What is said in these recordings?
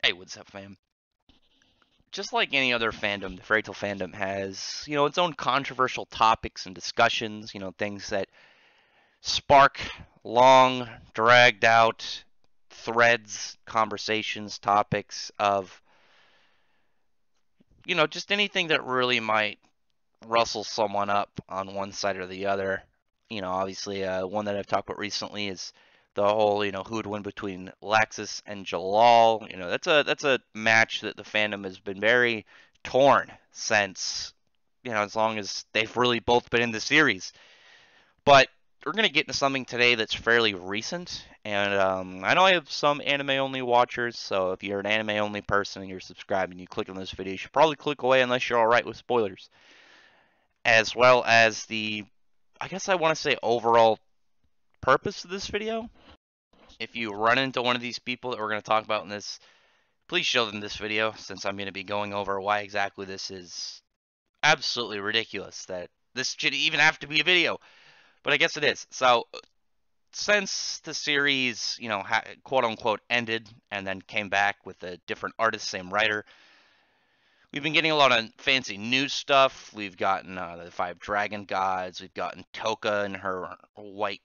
Hey, what's up, fam? Just like any other fandom, the Fairy Tail fandom has, its own controversial topics and discussions, things that spark long, dragged out threads, conversations, topics of, just anything that really might rustle someone up on one side or the other. Obviously, one that I've talked about recently is the whole, who would win between Laxus and Jalal. That's a match that the fandom has been very torn since, as long as they've really both been in the series. But we're gonna get into something today that's fairly recent, and I know I have some anime-only watchers, so if you're an anime-only person and you're subscribed and you click on this video, you should probably click away unless you're alright with spoilers, as well as the, I guess I want to say, overall purpose of this video. If you run into one of these people that we're going to talk about in this, please show them this video, since I'm going to be going over why exactly this is absolutely ridiculous that this should even have to be a video. But I guess it is. So, since the series, quote unquote, ended and then came back with a different artist, same writer, we've been getting a lot of fancy new stuff. We've gotten the 5 dragon gods. We've gotten Toka and her white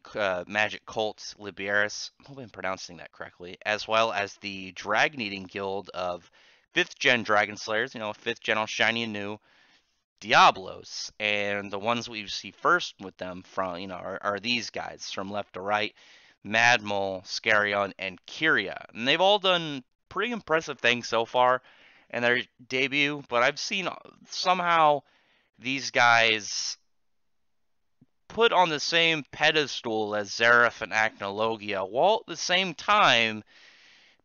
magic cult, Liberis. I hope I'm pronouncing that correctly. As well as the Dragon Eating Guild of 5th gen Dragon Slayers. 5th gen all shiny and new. Diablos. And the ones we see first with them from, are these guys from left to right. Madmol, Scarion, and Kyria. And they've all done pretty impressive things so far in their debut, but I've seen somehow these guys put on the same pedestal as Zeref and Acnologia, while at the same time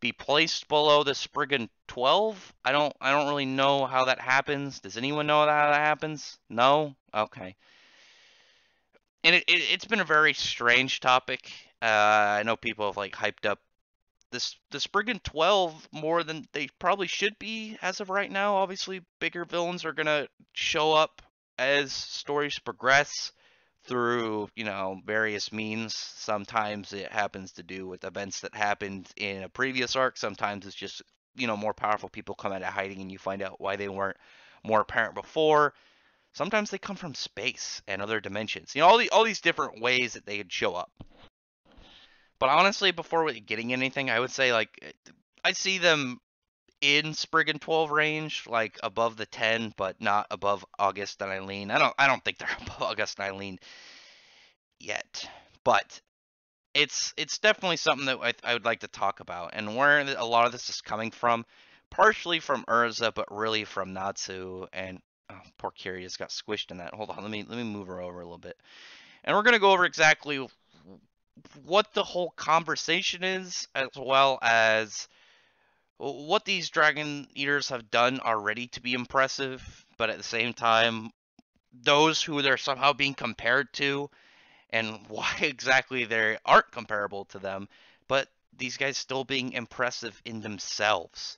be placed below the Spriggan 12. I don't really know how that happens. Does anyone know how that happens? No? Okay. And it's been a very strange topic. I know people have hyped up the Spriggan 12 more than they probably should be as of right now. Obviously, bigger villains are going to show up as stories progress through, various means. Sometimes it happens to do with events that happened in a previous arc. Sometimes it's just, more powerful people come out of hiding and you find out why they weren't more apparent before. Sometimes they come from space and other dimensions. All these different ways that they could show up. But honestly, before getting anything, I would say I see them in Spriggan 12 range, above the 10, but not above August and Eileen. I don't think they're above August and Eileen yet, but it's definitely something that I would like to talk about, and where a lot of this is coming from, partially from Urza, but really from Natsu. And oh, poor Kyria's got squished in that. Hold on, let me move her over a little bit, and we're gonna go over exactly what the whole conversation is, as well as what these dragon eaters have done already to be impressive, but at the same time, those who they're somehow being compared to, and why exactly they aren't comparable to them, but these guys still being impressive in themselves.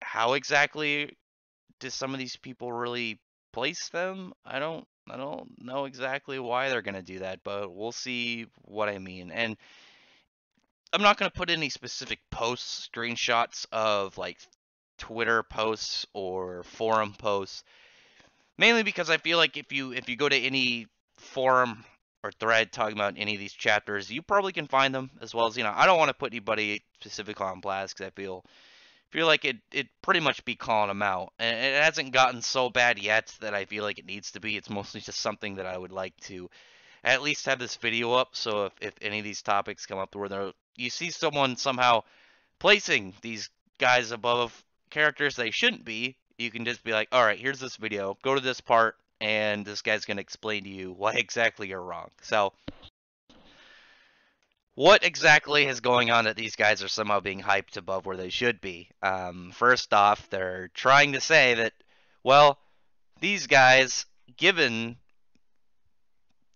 How exactly do some of these people really place them? I don't know exactly why they're gonna do that, but we'll see what I mean. And I'm not gonna put any specific posts, screenshots of Twitter posts or forum posts, mainly because I feel like if you go to any forum or thread talking about any of these chapters, you probably can find them, as well as, I don't want to put anybody specifically on blast because I feel like it pretty much be calling them out, and it hasn't gotten so bad yet that I feel like it needs to be. It's mostly just something that I would like to at least have this video up, so if any of these topics come up where you see someone somehow placing these guys above characters they shouldn't be, you can just be like, all right, here's this video, go to this part, and this guy's going to explain to you why exactly you're wrong. So what exactly is going on that these guys are somehow being hyped above where they should be? First off, they're trying to say that, well, these guys, given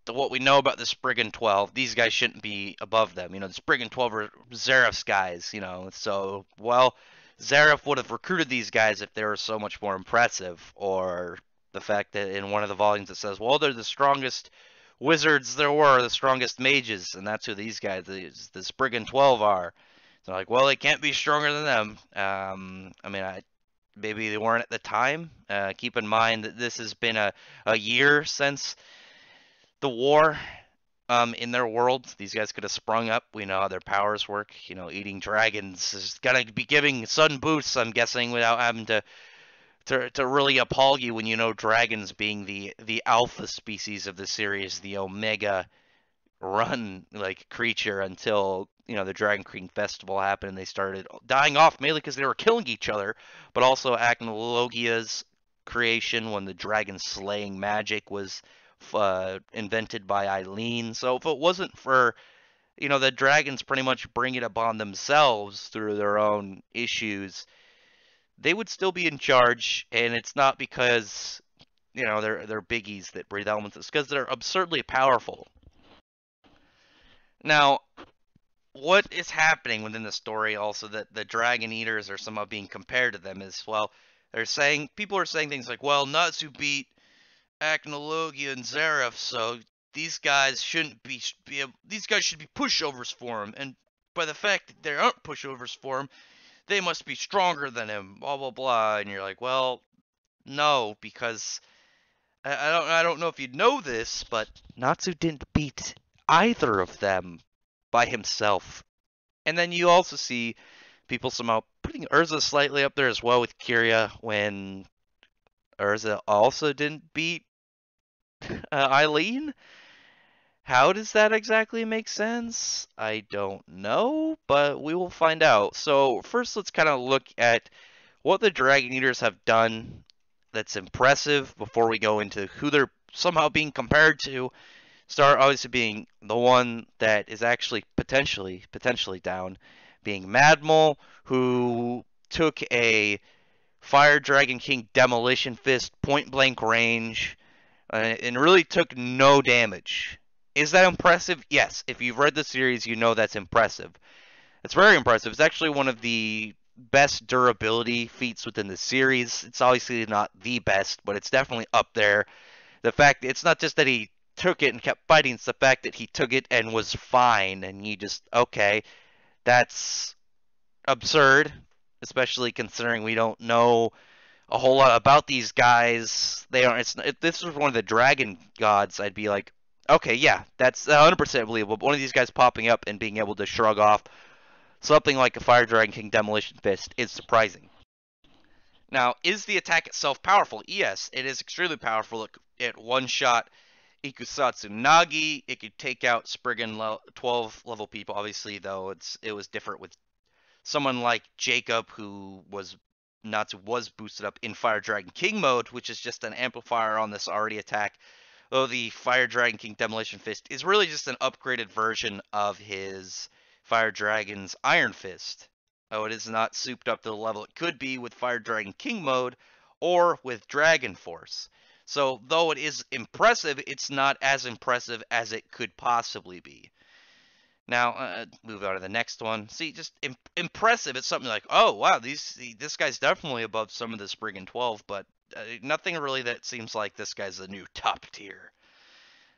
what we know about the Spriggan 12, these guys shouldn't be above them. The Spriggan 12 are Zeref's guys, so, well, Zeref would have recruited these guys if they were so much more impressive. Or the fact that in one of the volumes it says, well, they're the strongest wizards there were, the strongest mages, and that's who these guys, the Spriggan 12, are. So like, well, they can't be stronger than them. I mean, maybe they weren't at the time. Keep in mind that this has been a year since the war. In their world, these guys could have sprung up. We know how their powers work. You know, eating dragons is gonna be giving sudden boosts. I'm guessing without having to really appall you when you know dragons being the alpha species of the series, the omega run like creature until the Dragon King festival happened and they started dying off mainly because they were killing each other, but also Acnologia's creation when the dragon slaying magic was invented by Eileen. So if it wasn't for the dragons pretty much bring it upon themselves through their own issues, they would still be in charge, and it's not because they're biggies that breathe elements. It's because they're absurdly powerful. Now, what is happening within the story also that the dragon eaters are somehow being compared to them is, well, people are saying things like, well, Natsu beat Acnologia and Zareth, so these guys these guys should be pushovers for him, and by the fact that they aren't pushovers for him, they must be stronger than him, blah blah blah. And you're like, well, no, because I don't know if you know this, but Natsu didn't beat either of them by himself. And then you also see people somehow putting Urza slightly up there as well with Kyria when Urza also didn't beat Eileen. How does that exactly make sense? I don't know, but we will find out. So first, let's kind of look at what the Dragon Eaters have done that's impressive before we go into who they're somehow being compared to. Start obviously being the one that is actually potentially down, being Madmal, who took a Fire Dragon King Demolition Fist point blank range and really took no damage. Is that impressive? Yes. If you've read the series, you know that's impressive. It's very impressive. It's actually one of the best durability feats within the series. It's obviously not the best, but it's definitely up there. The fact it's not just that he took it and kept fighting, it's the fact that he took it and was fine, and you just, okay, that's absurd, especially considering we don't know a whole lot about these guys. They aren't. If this was one of the dragon gods, I'd be like, okay, yeah, that's 100% believable. But one of these guys popping up and being able to shrug off something like a Fire Dragon King Demolition Fist is surprising. Now, is the attack itself powerful? Yes, it is extremely powerful. It one shot Ikusatsu Nagi. It could take out Spriggan 12 level people. Obviously, though, it was different with someone like Jacob, who was Natsu was boosted up in Fire Dragon King mode, which is just an amplifier on this already attack. Though the Fire Dragon King Demolition Fist is really just an upgraded version of his Fire Dragon's Iron Fist. Oh, it is not souped up to the level it could be with Fire Dragon King mode or with Dragon Force. So, though it is impressive, it's not as impressive as it could possibly be. Now, move on to the next one. See, just impressive. It's something like, oh wow, this guy's definitely above some of the Spriggan 12, but nothing really that seems like this guy's the new top tier.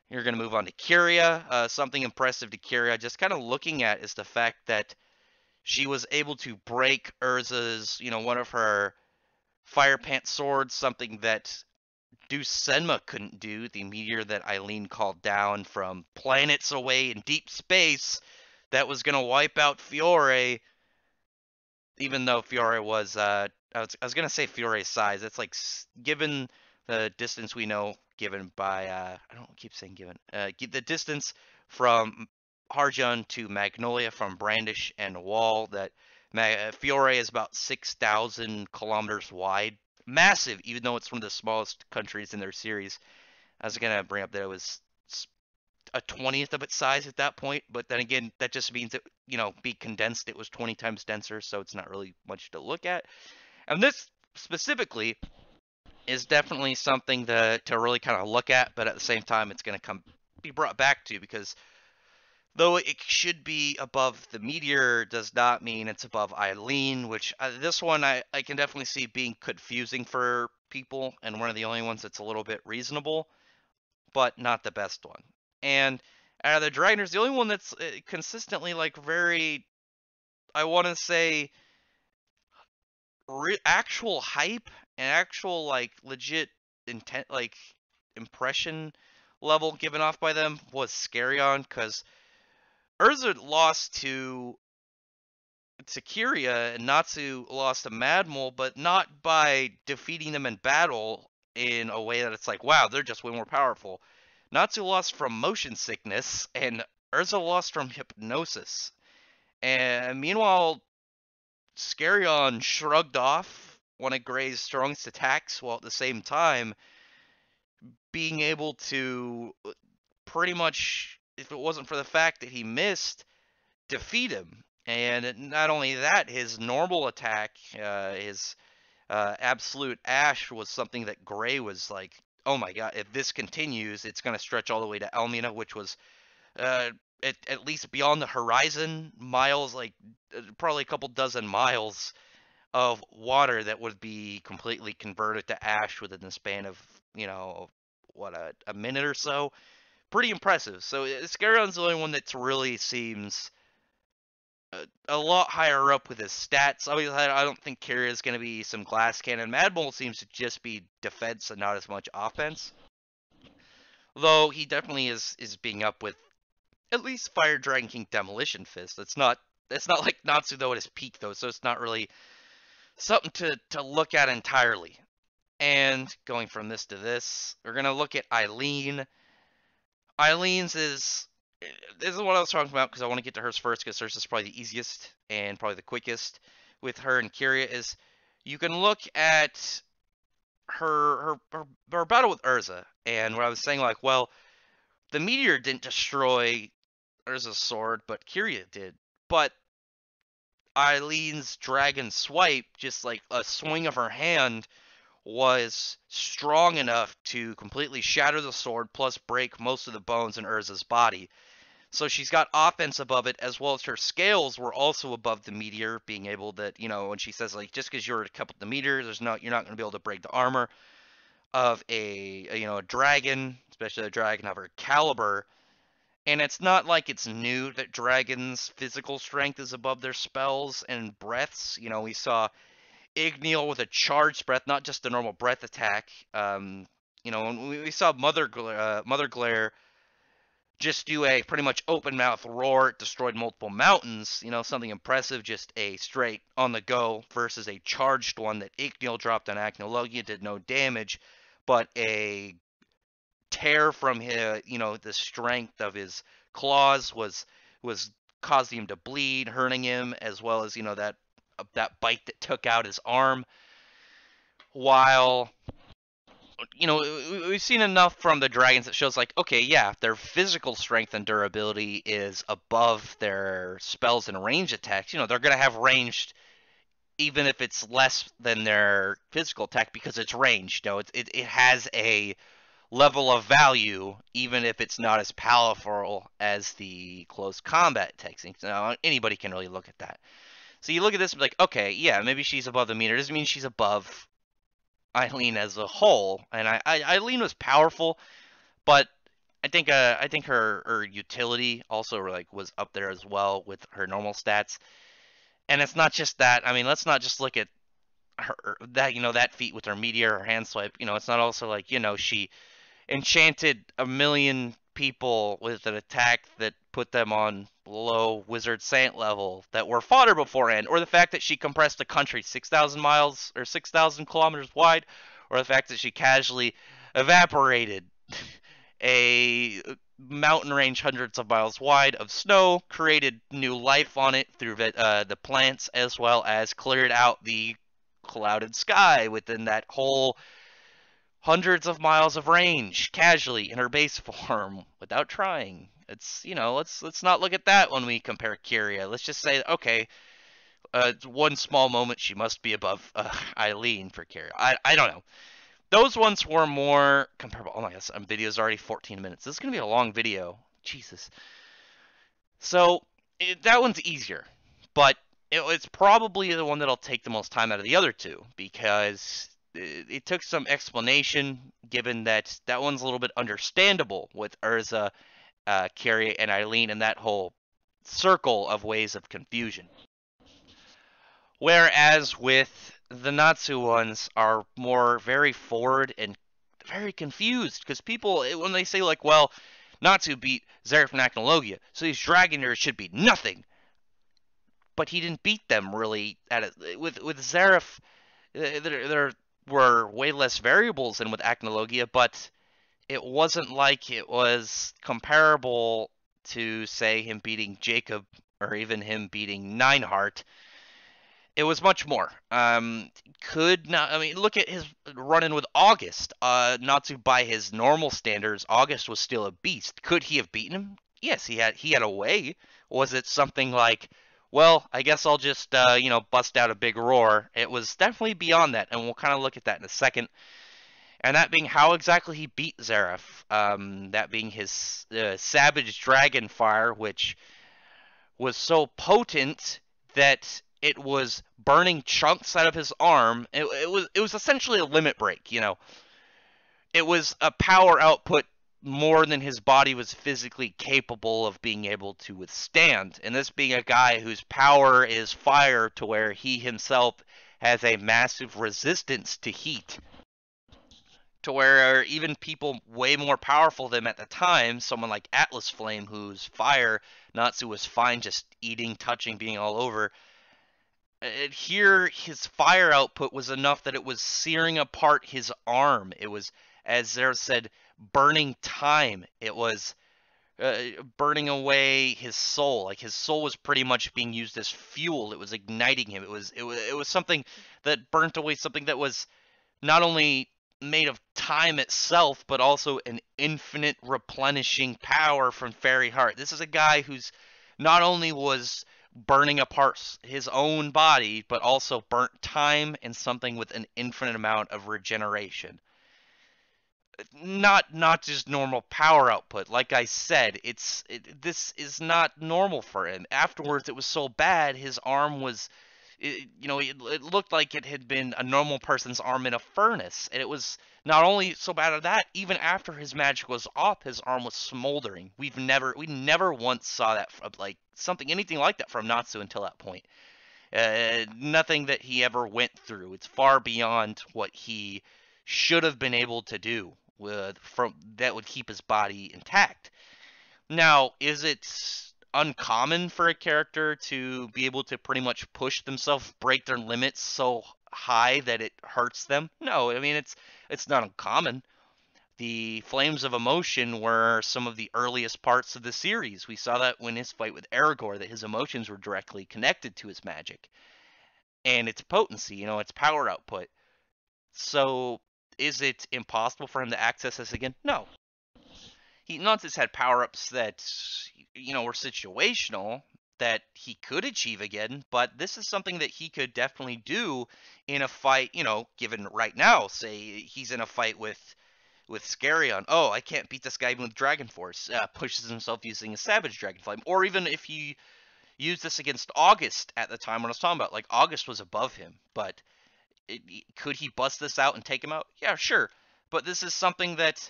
You're gonna move on to Kyria. Something impressive to Kyria, just kind of looking at, is the fact that she was able to break Urza's, one of her fire pant swords, something that Deuce Senma couldn't do, the meteor that Eileen called down from planets away in deep space that was going to wipe out Fiore, even though Fiore was, I was going to say Fiore's size. It's like, given the distance we know, given by, I don't keep saying given, the distance from Harjan to Magnolia from Brandish and Wall, that Fiore is about 6,000 kilometers wide. Massive, even though it's one of the smallest countries in their series. I was gonna bring up that it was a 20th of its size at that point, but then again, that just means that be condensed. It was 20 times denser, so it's not really much to look at. And this specifically is definitely something to really kind of look at, but at the same time, it's gonna be brought back to, because though it should be above the meteor, does not mean it's above Eileen, which this one I can definitely see being confusing for people, and one of the only ones that's a little bit reasonable, but not the best one. And out of the Dragoners, the only one that's consistently like very I want to say actual hype and actual like legit intent like impression level given off by them was Scarion because Urza lost to Kiria and Natsu lost to Madmol, but not by defeating them in battle in a way that it's like, wow, they're just way more powerful. Natsu lost from motion sickness, and Urza lost from hypnosis. And meanwhile, Scarion shrugged off one of Gray's strongest attacks, while at the same time being able to pretty much, if it wasn't for the fact that he missed, defeat him. And not only that, his normal attack, his absolute ash, was something that Gray was like, oh my god, if this continues, it's going to stretch all the way to Elmina, which was uh, at least beyond the horizon, miles, like probably a couple dozen miles of water that would be completely converted to ash within the span of, what, a minute or so. Pretty impressive. So Scarion's the only one that really seems a lot higher up with his stats. I don't think Kira is going to be some glass cannon. Madmol seems to just be defense and not as much offense. Though he definitely is being up with at least Fire Dragon King Demolition Fist. It's not like Natsu though at his peak though, so it's not really something to look at entirely. And going from this to this, we're gonna look at Eileen. Eileen's is this is what I was talking about because I want to get to hers first because hers is probably the easiest and probably the quickest. With her and Kiria is you can look at her battle with Urza, and what I was saying like, well, the meteor didn't destroy Urza's sword, but Kiria did. But Eileen's dragon swipe, just like a swing of her hand, was strong enough to completely shatter the sword plus break most of the bones in Urza's body. So she's got offense above it, as well as her scales were also above the meteor, being able to, when she says like, just because you're a couple of the meteor, you're not going to be able to break the armor of a dragon, especially a dragon of her caliber. And it's not like it's new that dragons' physical strength is above their spells and breaths. We saw Igneal with a charged breath, not just a normal breath attack. We saw Mother Glare just do a pretty much open mouth roar. It destroyed multiple mountains. Something impressive, just a straight on the go versus a charged one that Igneal dropped on Acnologia, did no damage, but a tear from his, the strength of his claws was causing him to bleed, hurting him, as well as that bite that took out his arm. While we've seen enough from the dragons that shows like, okay, yeah, their physical strength and durability is above their spells and range attacks. They're gonna have ranged even if it's less than their physical attack because it's ranged. It has a level of value, even if it's not as powerful as the close combat techniques. Now, anybody can really look at that. So you look at this and be like, okay, yeah, maybe she's above the meter. Doesn't mean she's above Eileen as a whole. And Eileen was powerful, but I think her utility also like was up there as well with her normal stats. And it's not just that. I mean, let's not just look at her that feat with her meteor, her hand swipe. It's not also like she enchanted a million people with an attack that put them on low wizard saint level that were fodder beforehand, or the fact that she compressed a country 6,000 miles or 6,000 kilometers wide, or the fact that she casually evaporated a mountain range hundreds of miles wide of snow, created new life on it through the plants, as well as cleared out the clouded sky within that whole hundreds of miles of range casually in her base form without trying. It's let's not look at that when we compare Kiria. Let's just say okay, one small moment she must be above Eileen for Kiria. I don't know. Those ones were more comparable. Oh my gosh, video's already 14 minutes. This is gonna be a long video. Jesus. So that one's easier, but it's probably the one that'll take the most time out of the other two because it took some explanation, given that that one's a little bit understandable with Urza, Carrie, and Eileen, and that whole circle of ways of confusion. Whereas with the Natsu ones are more very forward and very confused because people when they say like, well, Natsu beat Zeref and Acnologia, so these Dragoners should be nothing. But he didn't beat them really at it. With Zeref, there were way less variables than with Acnologia, but it wasn't like it was comparable to say him beating Jacob or even him beating Nineheart. It was much more. Could not. I mean, look at his run-in with August. Natsu by his normal standards, August was still a beast. Could he have beaten him? Yes, he had a way. Was it something like, well, I guess I'll just bust out a big roar? It was definitely beyond that, and we'll kind of look at that in a second. And that being how exactly he beat Zeref. That being his Savage Dragon Fire, which was so potent that it was burning chunks out of his arm. It was essentially a limit break. It was a power output more than his body was physically capable of being able to withstand. And this being a guy whose power is fire, to where he himself has a massive resistance to heat, to where even people way more powerful than him at the time, someone like Atlas Flame, whose fire Natsu was fine just eating, touching, being all over. Here, his fire output was enough that it was searing apart his arm. It was, as Zero said, burning time. It was burning away his soul. Like his soul was pretty much being used as fuel. It was igniting him. It was something that burnt away something that was not only made of time itself, but also an infinite replenishing power from Fairy Heart. This is a guy who's not only was burning apart his own body, but also burnt time and something with an infinite amount of regeneration. Not just normal power output. Like I said, this is not normal for him. Afterwards, it was so bad, his arm was it looked like it had been a normal person's arm in a furnace. And it was not only so bad at that, even after his magic was off, his arm was smoldering. We never once saw that from, like, anything like that from Natsu until that point. Nothing that he ever went through. It's far beyond what he should have been able to do from that would keep his body intact. Now, is it uncommon for a character to be able to pretty much push themselves, break their limits so high that it hurts them? No, I mean it's not uncommon. The flames of emotion were some of the earliest parts of the series. We saw that when his fight with Aragorn, that his emotions were directly connected to his magic and its potency, its power output. So, is it impossible for him to access this again? No. He not just had power ups that were situational that he could achieve again, but this is something that he could definitely do in a fight. Given right now, say he's in a fight with Scarion. Oh, I can't beat this guy even with Dragon Force. Pushes himself using a Savage Dragon Flame, or even if he used this against August at the time when I was talking about, like August was above him, but could he bust this out and take him out? Yeah, sure. But this is something that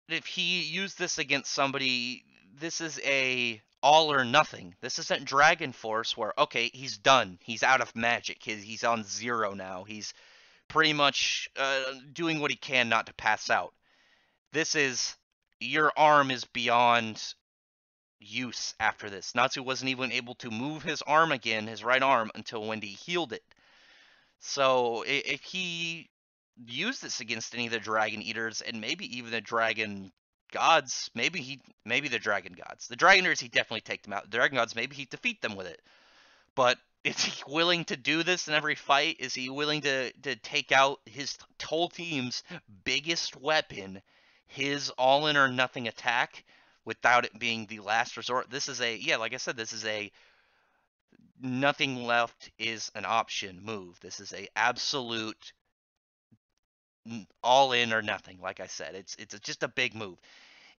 if he used this against somebody, this is a all or nothing. This isn't Dragon Force where, okay, he's done. He's out of magic. He's on zero now. He's pretty much doing what he can not to pass out. This is, your arm is beyond use after this. Natsu wasn't even able to move his arm again, his right arm, until Wendy healed it. So if he used this against any of the Dragon Eaters and maybe even the Dragon Gods, maybe the Dragon Gods. The Dragon Eaters, he definitely take them out. The Dragon Gods, maybe he'd defeat them with it. But is he willing to do this in every fight? Is he willing to take out his whole team's biggest weapon, his all-in or nothing attack, without it being the last resort? This is like I said, this is a nothing left is an option move. This is a absolute all in or nothing. Like I said, it's just a big move.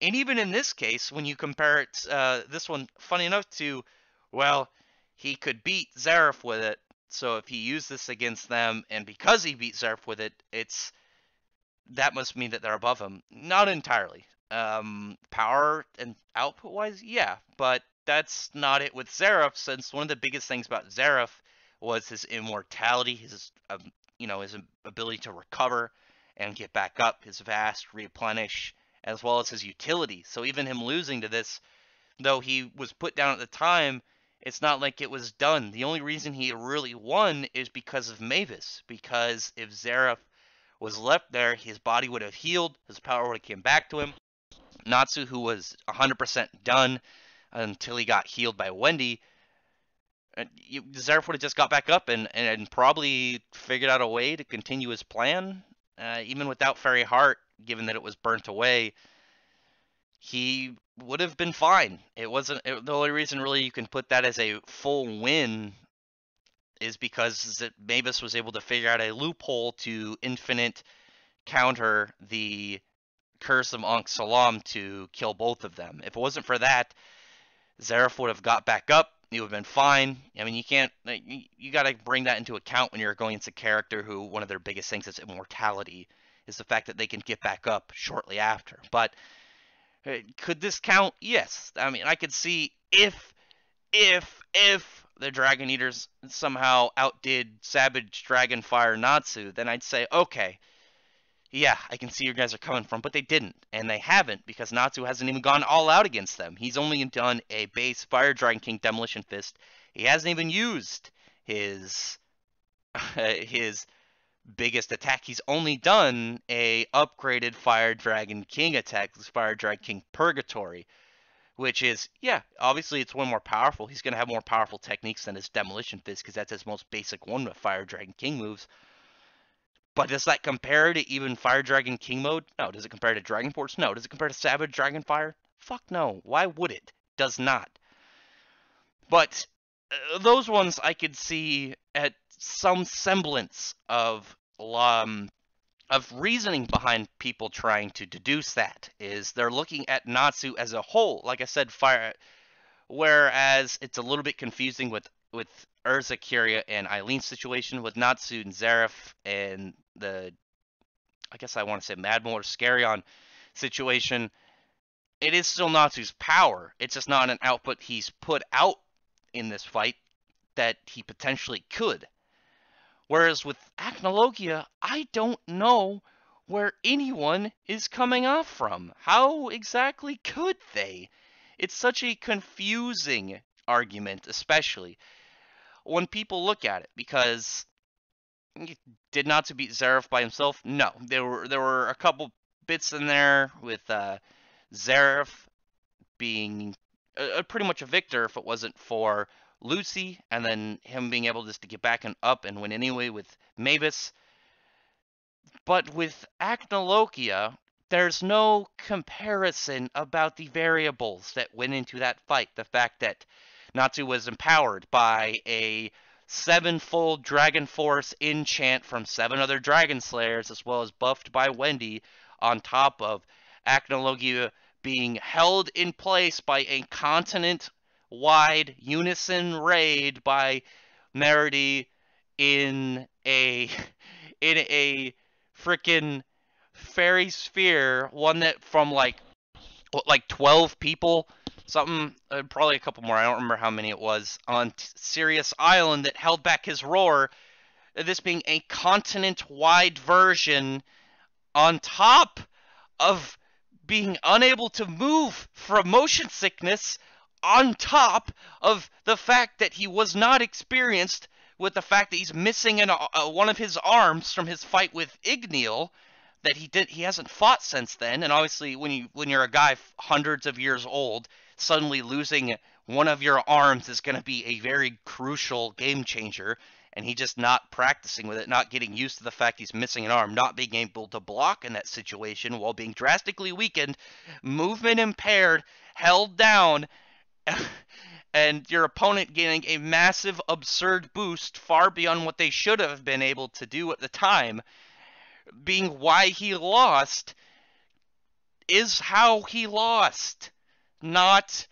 And even in this case, when you compare it, this one, funny enough, to, well, he could beat Zeref with it. So if he used this against them, and because he beat Zeref with it, that must mean that they're above him. Not entirely. Power and output wise, yeah, but that's not it with Zeref, since one of the biggest things about Zeref was his immortality, his his ability to recover and get back up, his vast replenish, as well as his utility. So even him losing to this, though he was put down at the time, it's not like it was done. The only reason he really won is because of Mavis. Because if Zeref was left there, his body would have healed, his power would have came back to him. Natsu, who was 100% done until he got healed by Wendy, Zeref would have just got back up and probably figured out a way to continue his plan, even without Fairy Heart, given that it was burnt away. He would have been fine. It wasn't the only reason really you can put that as a full win is because Mavis was able to figure out a loophole to infinite counter the Curse of Ankh Salam to kill both of them. If it wasn't for that, Zeref would have got back up. He would have been fine. I mean, you can't. You got to bring that into account when you're going into a character who one of their biggest things is immortality, is the fact that they can get back up shortly after. But could this count? Yes. I mean, I could see if the Dragon Eaters somehow outdid Savage Dragonfire Natsu, then I'd say, okay, yeah, I can see you guys are coming from, but they didn't, and they haven't, because Natsu hasn't even gone all out against them. He's only done a base Fire Dragon King Demolition Fist. He hasn't even used his his biggest attack. He's only done a upgraded Fire Dragon King attack, this Fire Dragon King Purgatory, which is, yeah, obviously it's one more powerful. He's going to have more powerful techniques than his Demolition Fist, because that's his most basic one with Fire Dragon King moves. But does that compare to even Fire Dragon King mode? No. Does it compare to Dragon Force? No. Does it compare to Savage Dragonfire? Fuck no. Why would it? Does not. But those ones I could see at some semblance of reasoning behind people trying to deduce that. Is they're looking at Natsu as a whole. Like I said, whereas it's a little bit confusing with Urza, Kyria, and Eileen's situation, with Natsu and Zeref and I guess I want to say Madmore or Scarion situation, it is still Natsu's power. It's just not an output he's put out in this fight that he potentially could. Whereas with Acnologia, I don't know where anyone is coming off from. How exactly could they? It's such a confusing argument, especially when people look at it, because did Natsu beat Zeref by himself? No. There were a couple bits in there with Zeref being pretty much a victor if it wasn't for Lucy, and then him being able just to get back and up and win anyway with Mavis. But with Acnologia, there's no comparison about the variables that went into that fight. The fact that Natsu was empowered by a 7-fold Dragon Force enchant from 7 other Dragon Slayers, as well as buffed by Wendy, on top of Acnologia being held in place by a continent-wide unison raid by Merity in a frickin' fairy sphere, one that from like 12 people, something, probably a couple more, I don't remember how many it was, on Sirius Island that held back his roar, this being a continent-wide version on top of being unable to move from motion sickness, on top of the fact that he was not experienced with the fact that he's missing one of his arms from his fight with Igneal, that he hasn't fought since then. And obviously when you're a guy hundreds of years old, suddenly losing one of your arms is going to be a very crucial game changer, and he just not practicing with it, not getting used to the fact he's missing an arm, not being able to block in that situation while being drastically weakened, movement impaired, held down, and your opponent getting a massive, absurd boost far beyond what they should have been able to do at the time, being why he lost, is how he lost. Not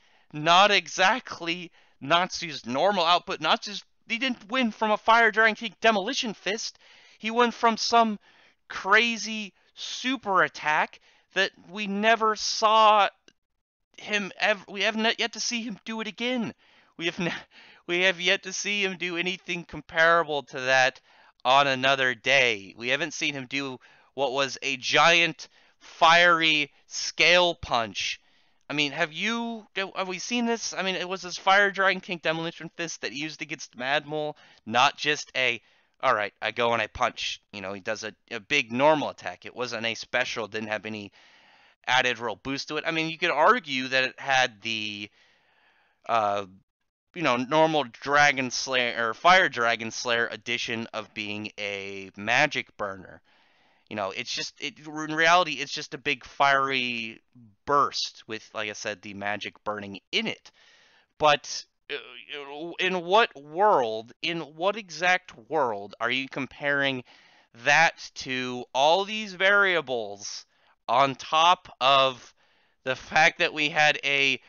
exactly Natsu's normal output. He didn't win from a Fire Dragon King Demolition Fist. He won from some crazy super attack that we never saw him ever. We haven't yet to see him do it again. We have yet to see him do anything comparable to that on Another Day. We haven't seen him do what was a giant, fiery scale punch. I mean, have we seen this? I mean, it was his Fire Dragon King Demolition Fist that he used against Mad Mole, not just all right, I go and I punch. You know, he does a big normal attack. It wasn't a special, didn't have any added real boost to it. I mean, you could argue that it had the uh, normal Dragon Slayer or Fire Dragon Slayer edition of being a magic burner. In reality, it's just a big fiery burst with, like I said, the magic burning in it. But in what exact world are you comparing that to all these variables on top of the fact that we had a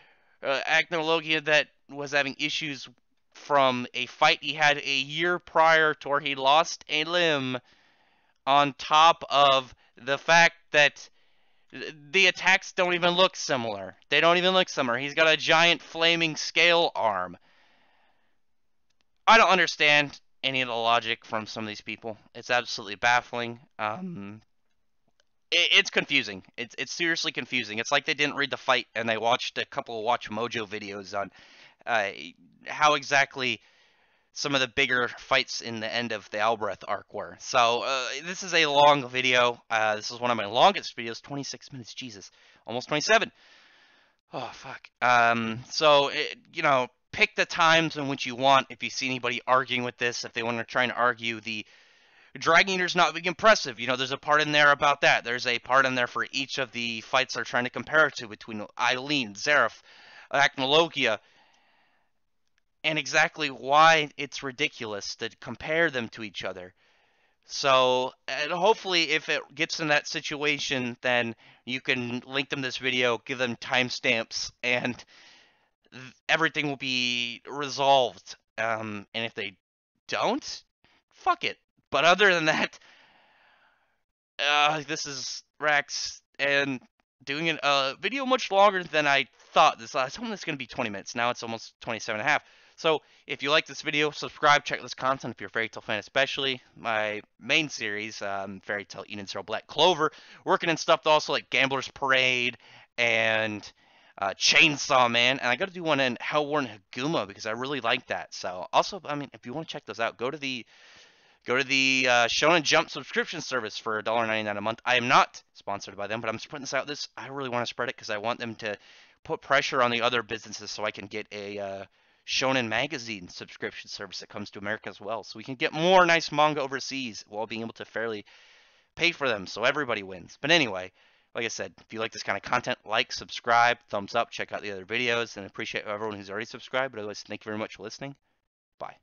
Agnologia that was having issues from a fight he had a year prior to where he lost a limb, on top of the fact that the attacks don't even look similar. They don't even look similar. He's got a giant flaming scale arm. I don't understand any of the logic from some of these people. It's absolutely baffling. It's confusing. It's seriously confusing. It's like they didn't read the fight and they watched a couple of Watch Mojo videos on uh, how exactly some of the bigger fights in the end of the Albrecht arc were. So this is a long video. This is one of my longest videos, 26 minutes. Jesus, almost 27. Oh fuck. Pick the times in which you want. If you see anybody arguing with this, if they want to try and argue the Dragon Eater's not being impressive, there's a part in there about that. There's a part in there for each of the fights they're trying to compare it to between Eileen, Zeref, Acnologia, and exactly why it's ridiculous to compare them to each other. So, and hopefully, if it gets in that situation, then you can link them this video, give them timestamps, and everything will be resolved. And if they don't, fuck it. But other than that, this is Rex, and doing a video much longer than I thought. I was hoping it's going to be 20 minutes. Now it's almost 27 and a half. So if you like this video, subscribe, check this content if you're a Fairy Tail fan, especially my main series, Fairy Tail Eden Zero Black Clover, working in stuff also like Gambler's Parade and Chainsaw Man, and I got to do one in Hellworn Haguma because I really like that. So also, I mean, if you want to check those out, go to the Shonen Jump subscription service for $1.99 a month. I am not sponsored by them, but I'm spreading this out. I really want to spread it because I want them to put pressure on the other businesses so I can get a Shonen magazine subscription service that comes to America as well, so we can get more nice manga overseas while being able to fairly pay for them, so everybody wins. But anyway, like I said, if you like this kind of content, like, subscribe, thumbs up, check out the other videos, and I appreciate everyone who's already subscribed. But otherwise, thank you very much for listening. Bye.